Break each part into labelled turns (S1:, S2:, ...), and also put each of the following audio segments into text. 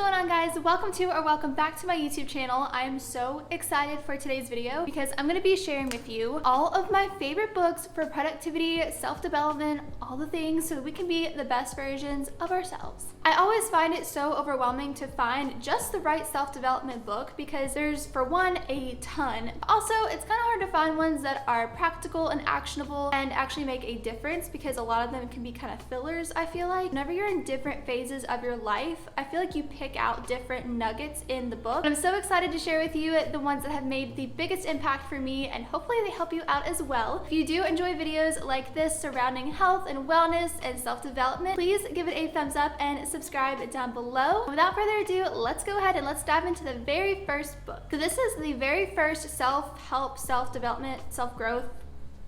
S1: going on, guys? Welcome to or welcome back to my YouTube channel. I am so excited for today's video because I'm going to be sharing with you all of my favorite books for productivity, self-development, all the things so that we can be the best versions of ourselves. I always find it so overwhelming to find just the right self-development book because there's, for one, a ton. Also, it's kind of hard to find ones that are practical and actionable and actually make a difference because a lot of them can be kind of fillers, I feel like. Whenever you're in different phases of your life, I feel like you pick out different nuggets in the book. And I'm so excited to share with you the ones that have made the biggest impact for me, and hopefully they help you out as well. If you do enjoy videos like this surrounding health and wellness and self-development, please give it a thumbs up and subscribe down below. Without further ado, let's go ahead and let's dive into the very first book. So this is the very first self-help, self-development, self-growth,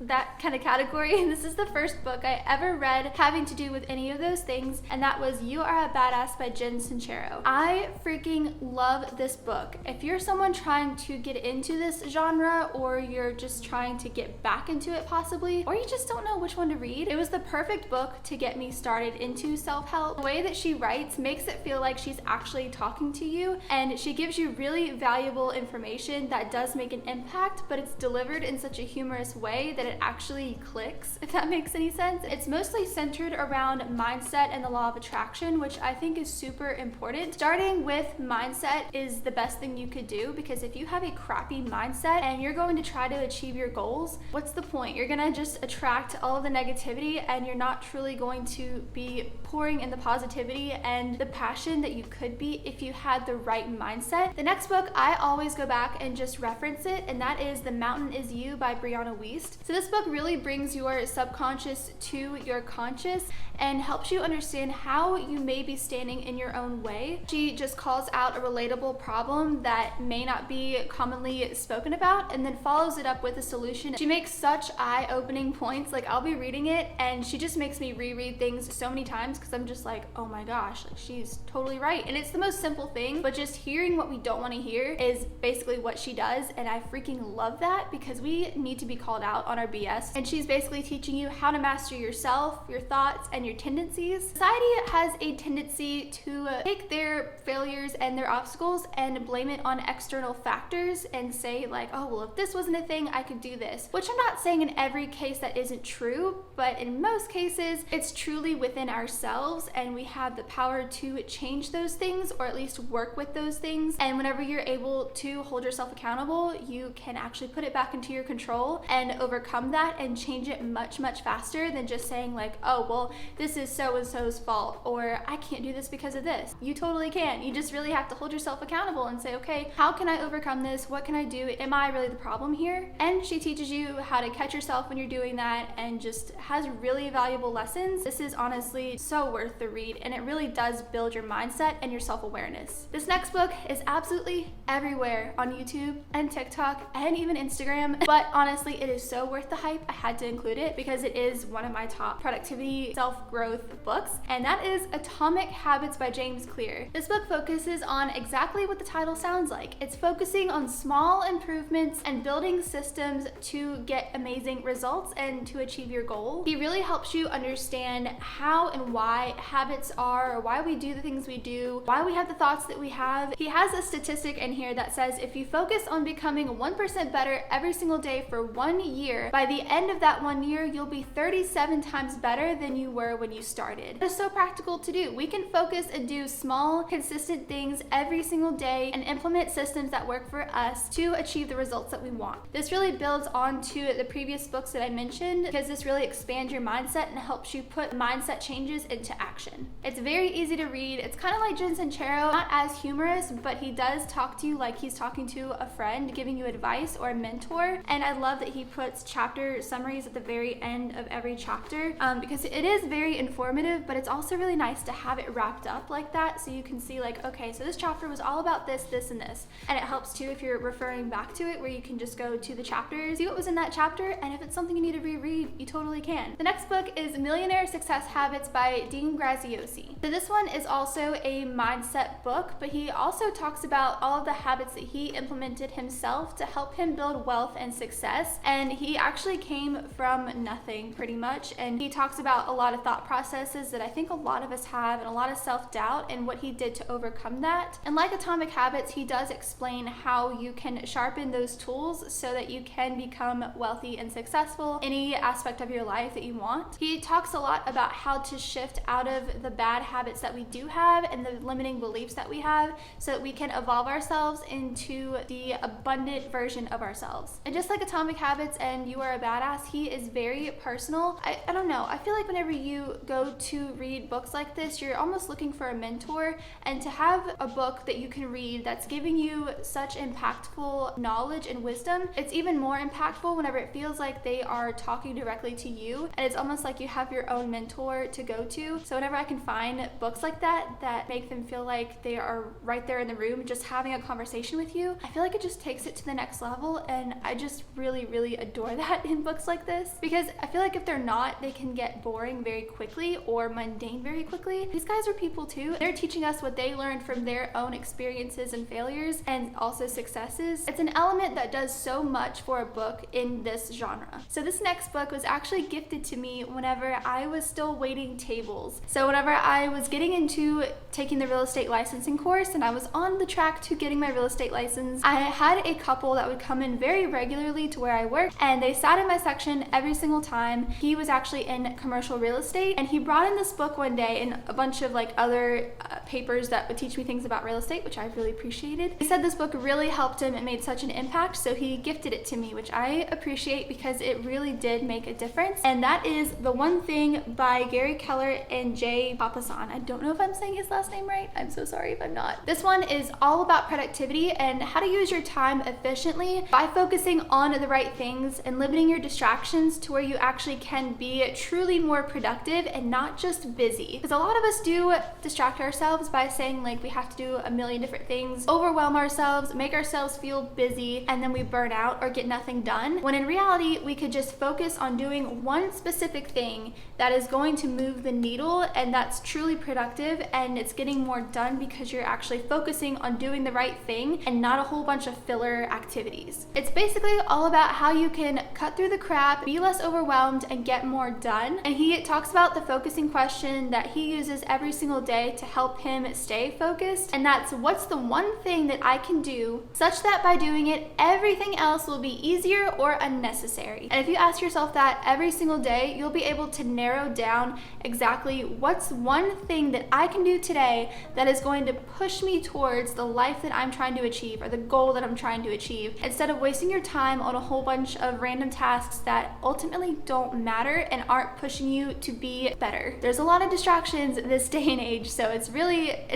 S1: that kind of category. And this is the first book I ever read having to do with any of those things, and that was You Are a Badass by Jen Sincero. I freaking love this book. If you're someone trying to get into this genre, or you're just trying to get back into it possibly, or you just don't know which one to read, it was the perfect book to get me started into self-help. The way that she writes makes it feel like she's actually talking to you, and she gives you really valuable information that does make an impact, but it's delivered in such a humorous way that it actually clicks, if that makes any sense. It's mostly centered around mindset and the law of attraction, which I think is super important. Starting with mindset is the best thing you could do, because if you have a crappy mindset and you're going to try to achieve your goals, what's the point? You're gonna just attract all of the negativity, and you're not truly going to be pouring in the positivity and the passion that you could be if you had the right mindset. The next book, I always go back and just reference it, and that is The Mountain Is You by Brianna Wiest. So this book really brings your subconscious to your conscious and helps you understand how you may be standing in your own way. She just calls out a relatable problem that may not be commonly spoken about and then follows it up with a solution. She makes such eye-opening points. Like, I'll be reading it and she just makes me reread things so many times because I'm just like, oh my gosh, like, she's totally right. And it's the most simple thing, but just hearing what we don't want to hear is basically what she does, and I freaking love that because we need to be called out on our BS. And she's basically teaching you how to master yourself, your thoughts, and your tendencies. Society has a tendency to take their failures and their obstacles and blame it on external factors and say like, oh, well, if this wasn't a thing, I could do this. Which I'm not saying in every case that isn't true, but in most cases, it's truly within ourselves, and we have the power to change those things, or at least work with those things. And whenever you're able to hold yourself accountable, you can actually put it back into your control and overcome that and change it much, much faster than just saying like, oh, well, this is so-and-so's fault, or I can't do this because of this. You totally can. You just really have to hold yourself accountable and say, okay, how can I overcome this? What can I do? Am I really the problem here? And she teaches you how to catch yourself when you're doing that, and just has really valuable lessons. This is honestly so worth the read, and it really does build your mindset and your self-awareness. This next book is absolutely everywhere on YouTube and TikTok and even Instagram, but honestly, it is so worth the hype. I had to include it because it is one of my top productivity self-growth books, and that is Atomic Habits by James Clear. This book focuses on exactly what the title sounds like. It's focusing on small improvements and building systems to get amazing results and to achieve your goal. He really helps you understand how and why habits are, or why we do the things we do, why we have the thoughts that we have. He has a statistic in here that says if you focus on becoming 1% better every single day for 1 year, by the end of that 1 year, you'll be 37 times better than you were when you started. It's so practical to do. We can focus and do small, consistent things every single day and implement systems that work for us to achieve the results that we want. This really builds on to the previous books that I mentioned, because this really expands your mindset and helps you put mindset changes into action. It's very easy to read. It's kind of like Jen Sincero, not as humorous, but he does talk to you like he's talking to a friend, giving you advice or a mentor. And I love that he puts chapter summaries at the very end of every chapter, because it is very informative, but it's also really nice to have it wrapped up like that, so you can see like, okay, so this chapter was all about this, this, and this. And it helps too if you're referring back to it, where you can just go to the chapters, see what was in that chapter, and if it's something you need to reread, you totally can. The next book is Millionaire Success Habits by Dean Graziosi. So this one is also a mindset book, but he also talks about all of the habits that he implemented himself to help him build wealth and success. And he actually actually came from nothing pretty much, and he talks about a lot of thought processes that I think a lot of us have and a lot of self-doubt and what he did to overcome that. And like Atomic Habits, he does explain how you can sharpen those tools so that you can become wealthy and successful in any aspect of your life that you want. He talks a lot about how to shift out of the bad habits that we do have and the limiting beliefs that we have so that we can evolve ourselves into the abundant version of ourselves. And just like Atomic Habits and You Are a Badass, he is very personal. I don't know, I feel like whenever you go to read books like this, you're almost looking for a mentor, and to have a book that you can read that's giving you such impactful knowledge and wisdom, it's even more impactful whenever it feels like they are talking directly to you, and it's almost like you have your own mentor to go to. So whenever I can find books like that make them feel like they are right there in the room just having a conversation with you, I feel like it just takes it to the next level, and I just really adore that in books like this, because I feel like if they're not, they can get boring very quickly or mundane very quickly. These guys are people too. They're teaching us what they learned from their own experiences and failures and also successes. It's an element that does so much for a book in this genre. So this next book was actually gifted to me whenever I was still waiting tables. So whenever I was getting into taking the real estate licensing course and I was on the track to getting my real estate license, I had a couple that would come in very regularly to where I worked, and they sat in my section every single time. He was actually in commercial real estate, and he brought in this book one day and a bunch of like other papers that would teach me things about real estate, which I really appreciated. He said this book really helped him. It made such an impact, so he gifted it to me, which I appreciate because it really did make a difference. And that is The One Thing by Gary Keller and Jay Papasan. I don't know if I'm saying his last name right. I'm so sorry if I'm not. This one is all about productivity and how to use your time efficiently by focusing on the right things and limiting your distractions to where you actually can be truly more productive and not just busy. Because a lot of us do distract ourselves by saying like we have to do a million different things, overwhelm ourselves, make ourselves feel busy, and then we burn out or get nothing done. When in reality, we could just focus on doing one specific thing that is going to move the needle and that's truly productive, and it's getting more done because you're actually focusing on doing the right thing and not a whole bunch of filler activities. It's basically all about how you can cut through the crap, be less overwhelmed, and get more done. And he talks about the focusing question that he uses every single day to help him stay focused, and that's what's the one thing that I can do such that by doing it, everything else will be easier or unnecessary. And if you ask yourself that every single day, you'll be able to narrow down exactly what's one thing that I can do today that is going to push me towards the life that I'm trying to achieve or the goal that I'm trying to achieve, instead of wasting your time on a whole bunch of random tasks that ultimately don't matter and aren't pushing you to be better. There's a lot of distractions this day and age, so it's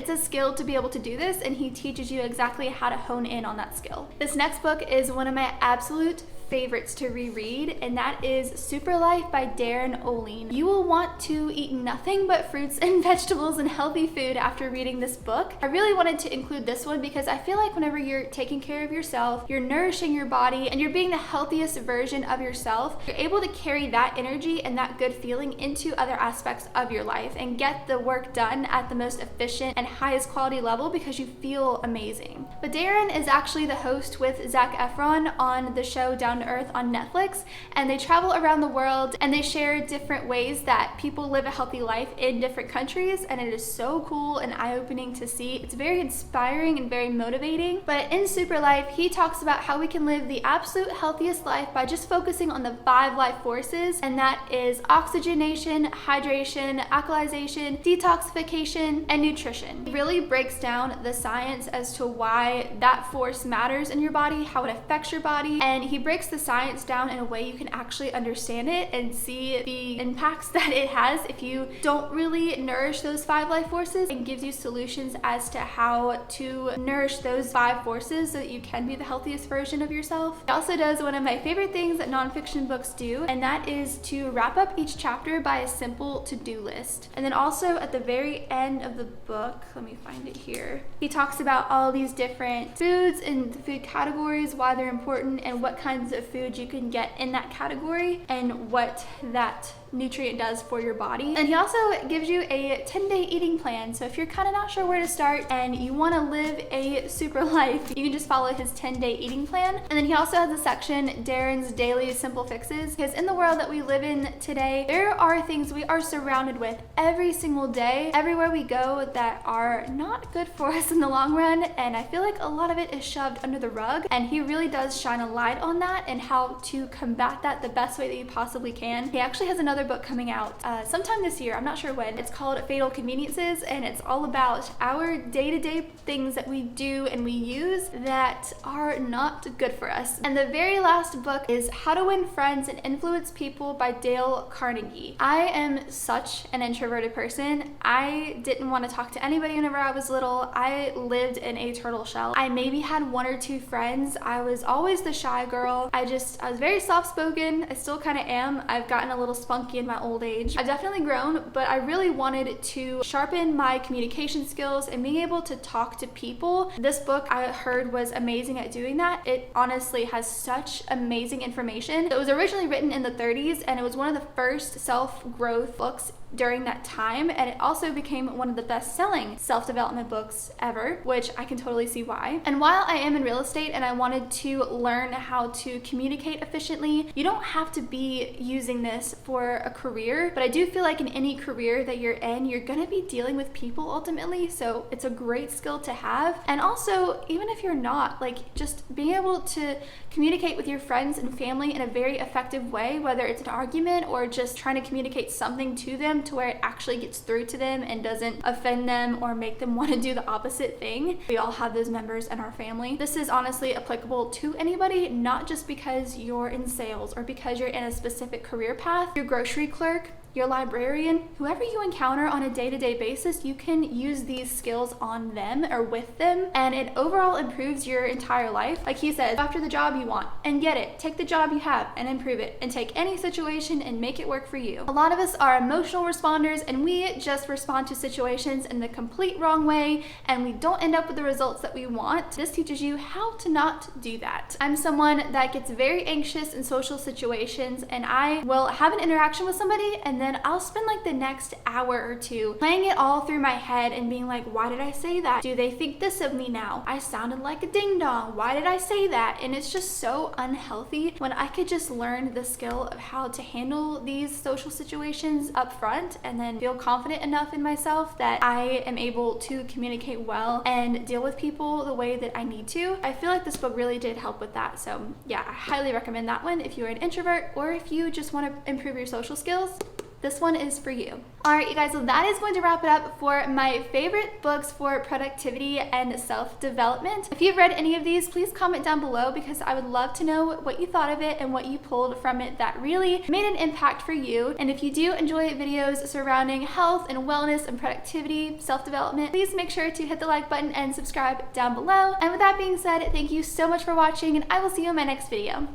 S1: a skill to be able to do this, and he teaches you exactly how to hone in on that skill. This next book is one of my absolute favorites to reread, and that is Super Life by Darren Oline. You will want to eat nothing but fruits and vegetables and healthy food after reading this book. I really wanted to include this one because I feel like whenever you're taking care of yourself, you're nourishing your body, and you're being the healthiest version of yourself, you're able to carry that energy and that good feeling into other aspects of your life and get the work done at the most efficient and highest quality level because you feel amazing. But Darren is actually the host with Zac Efron on the show Down to Earth on Netflix, and they travel around the world and they share different ways that people live a healthy life in different countries, and it is so cool and eye-opening to see. It's very inspiring and very motivating. But in Super Life, he talks about how we can live the absolute healthiest life by just focusing on the 5 life forces, and that is oxygenation, hydration, alkalization, detoxification, and nutrition. He really breaks down the science as to why that force matters in your body, how it affects your body, and he breaks the science down in a way you can actually understand it and see the impacts that it has if you don't really nourish those 5 life forces, and gives you solutions as to how to nourish those 5 forces so that you can be the healthiest version of yourself. It also does one of my favorite things that nonfiction books do, and that is to wrap up each chapter by a simple to-do list. And then also at the very end of the book, let me find it here, he talks about all these different foods and food categories, why they're important, and what kinds of food you can get in that category, and what that nutrient does for your body. And he also gives you a 10-day eating plan. So if you're kind of not sure where to start and you want to live a super life, you can just follow his 10-day eating plan. And then he also has a section, Darren's Daily Simple Fixes, because in the world that we live in today, there are things we are surrounded with every single day, everywhere we go, that are not good for us in the long run. And I feel like a lot of it is shoved under the rug, and he really does shine a light on that and how to combat that the best way that you possibly can. He actually has another book coming out sometime this year, I'm not sure when. It's called Fatal Conveniences, and it's all about our day-to-day things that we do and we use that are not good for us. And the very last book is How to Win Friends and Influence People by Dale Carnegie. I am such an introverted person. I didn't want to talk to anybody whenever I was little. I lived in a turtle shell. I maybe had one or two friends. I was always the shy girl. I was very soft-spoken. I still kind of am. I've gotten a little spunky in my old age. I've definitely grown, but I really wanted to sharpen my communication skills and being able to talk to people. This book I heard was amazing at doing that. It honestly has such amazing information. It was originally written in the 30s, and it was one of the first self-growth books during that time, and it also became one of the best-selling self-development books ever, which I can totally see why. And while I am in real estate and I wanted to learn how to communicate efficiently, you don't have to be using this for a career, but I do feel like in any career that you're in, you're gonna be dealing with people ultimately, so it's a great skill to have. And also, even if you're not, like, just being able to communicate with your friends and family in a very effective way, whether it's an argument or just trying to communicate something to them to where it actually gets through to them and doesn't offend them or make them want to do the opposite thing. We all have those members in our family. This is honestly applicable to anybody, not just because you're in sales or because you're in a specific career path. Your grocery clerk, your librarian, whoever you encounter on a day-to-day basis, you can use these skills on them or with them, and it overall improves your entire life. Like he says, go after the job you want and get it. Take the job you have and improve it, and take any situation and make it work for you. A lot of us are emotional responders, and we just respond to situations in the complete wrong way, and we don't end up with the results that we want. This teaches you how to not do that. I'm someone that gets very anxious in social situations, and I will have an interaction with somebody, and then I'll spend like the next hour or two playing it all through my head and being like, why did I say that? Do they think this of me now? I sounded like a ding dong. Why did I say that? And it's just so unhealthy when I could just learn the skill of how to handle these social situations up front and then feel confident enough in myself that I am able to communicate well and deal with people the way that I need to. I feel like this book really did help with that. So yeah, I highly recommend that one if you're an introvert or if you just want to improve your social skills. This one is for you. All right, you guys, so that is going to wrap it up for my favorite books for productivity and self-development. If you've read any of these, please comment down below because I would love to know what you thought of it and what you pulled from it that really made an impact for you. And if you do enjoy videos surrounding health and wellness and productivity, self-development, please make sure to hit the like button and subscribe down below. And with that being said, thank you so much for watching, and I will see you in my next video.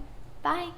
S1: Bye.